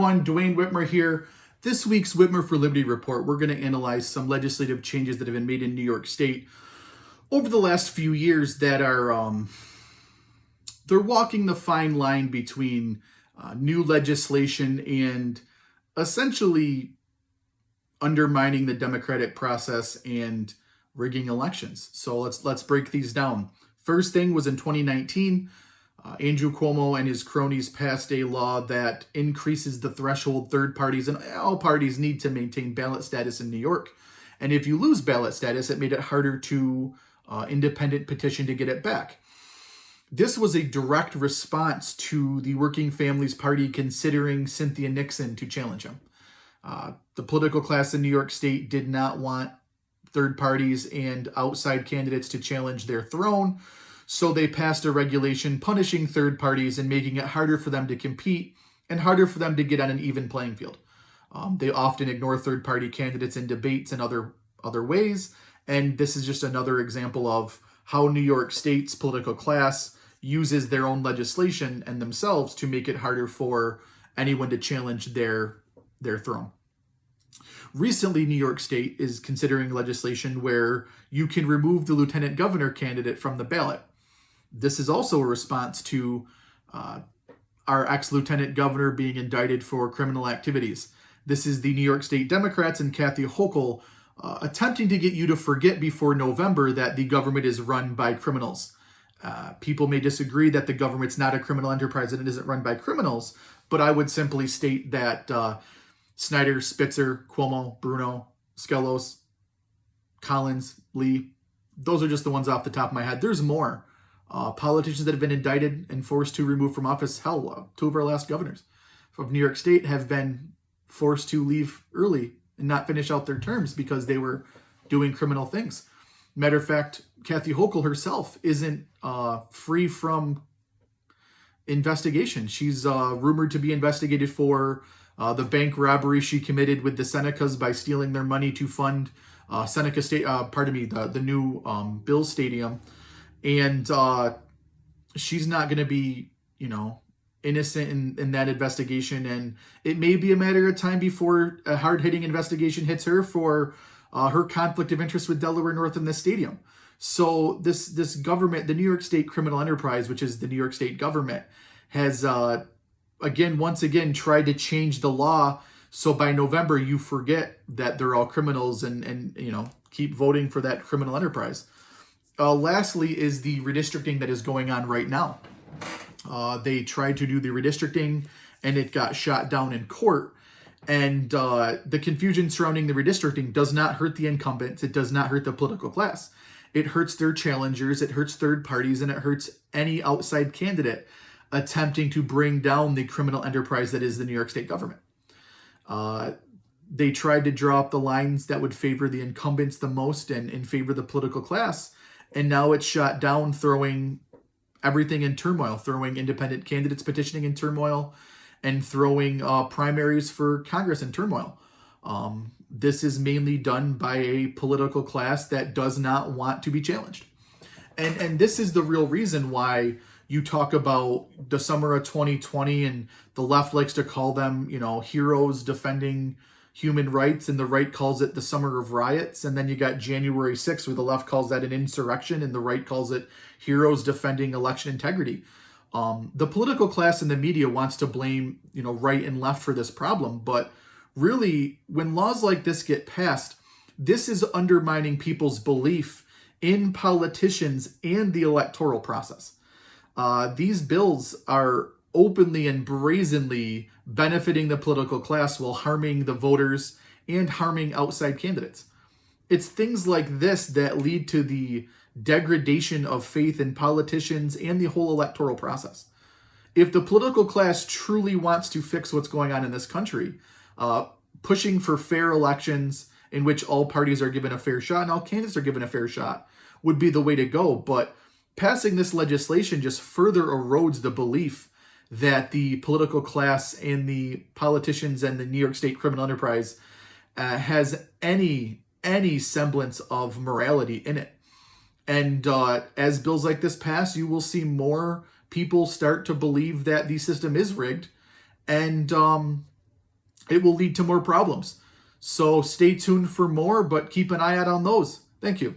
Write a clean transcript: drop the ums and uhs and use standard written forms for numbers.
everyone, Duane Whitmer here. This week's Whitmer for Liberty Report, we're going to analyze some legislative changes that have been made in New York State over the last few years that are, they're walking the fine line between new legislation and essentially undermining the democratic process and rigging elections. So let's break these down. First thing was in 2019. Andrew Cuomo and his cronies passed a law that increases the threshold third parties and all parties need to maintain ballot status in New York. And if you lose ballot status, it made it harder to independent petition to get it back. This was a direct response to the Working Families Party considering Cynthia Nixon to challenge him. The political class in New York State did not want third parties and outside candidates to challenge their throne. So they passed a regulation punishing third parties and making it harder for them to compete and harder for them to get on an even playing field. They often ignore third party candidates in debates and other ways. And this is just another example of how New York State's political class uses their own legislation and themselves to make it harder for anyone to challenge their throne. Recently, New York State is considering legislation where you can remove the lieutenant governor candidate from the ballot. This is also a response to our ex-lieutenant governor being indicted for criminal activities. This is the New York State Democrats and Kathy Hochul attempting to get you to forget before November that the government is run by criminals. People may disagree that the government's not a criminal enterprise and it isn't run by criminals, but I would simply state that Snyder, Spitzer, Cuomo, Bruno, Skelos, Collins, Lee, those are just the ones off the top of my head. There's more. Politicians that have been indicted and forced to remove from office. Hell, two of our last governors of New York State have been forced to leave early and not finish out their terms because they were doing criminal things. Matter of fact, Kathy Hochul herself isn't free from investigation. She's rumored to be investigated for the bank robbery she committed with the Senecas by stealing their money to fund Seneca State, the new Bills Stadium. And she's not going to be, innocent in that investigation. And it may be a matter of time before a hard-hitting investigation hits her for her conflict of interest with Delaware North in the stadium. So this government, the New York State Criminal Enterprise, which is the New York State government, has once again tried to change the law. So by November, you forget that they're all criminals and keep voting for that criminal enterprise. Lastly is the redistricting that is going on right now. They tried to do the redistricting and it got shot down in court. And the confusion surrounding the redistricting does not hurt the incumbents. It does not hurt the political class. It hurts their challengers. It hurts third parties and it hurts any outside candidate attempting to bring down the criminal enterprise that is the New York State government. They tried to draw up the lines that would favor the incumbents the most and in favor of the political class. And now it's shot down, throwing everything in turmoil, throwing independent candidates petitioning in turmoil, and throwing primaries for Congress in turmoil. This is mainly done by a political class that does not want to be challenged. And this is the real reason why you talk about the summer of 2020 and the left likes to call them, heroes defending human rights, and the right calls it the summer of riots. And then you got January 6th, where the left calls that an insurrection, and the right calls it heroes defending election integrity. The political class and the media wants to blame, right and left for this problem. But really, when laws like this get passed, this is undermining people's belief in politicians and the electoral process. These bills are openly and brazenly benefiting the political class while harming the voters and harming outside candidates. It's things like this that lead to the degradation of faith in politicians and the whole electoral process. If the political class truly wants to fix what's going on in this country, pushing for fair elections in which all parties are given a fair shot and all candidates are given a fair shot would be the way to go. But passing this legislation just further erodes the belief that the political class and the politicians and the New York State criminal enterprise has any semblance of morality in it. And as bills like this pass, you will see more people start to believe that the system is rigged. And it will lead to more problems. So stay tuned for more, but keep an eye out on those. Thank you.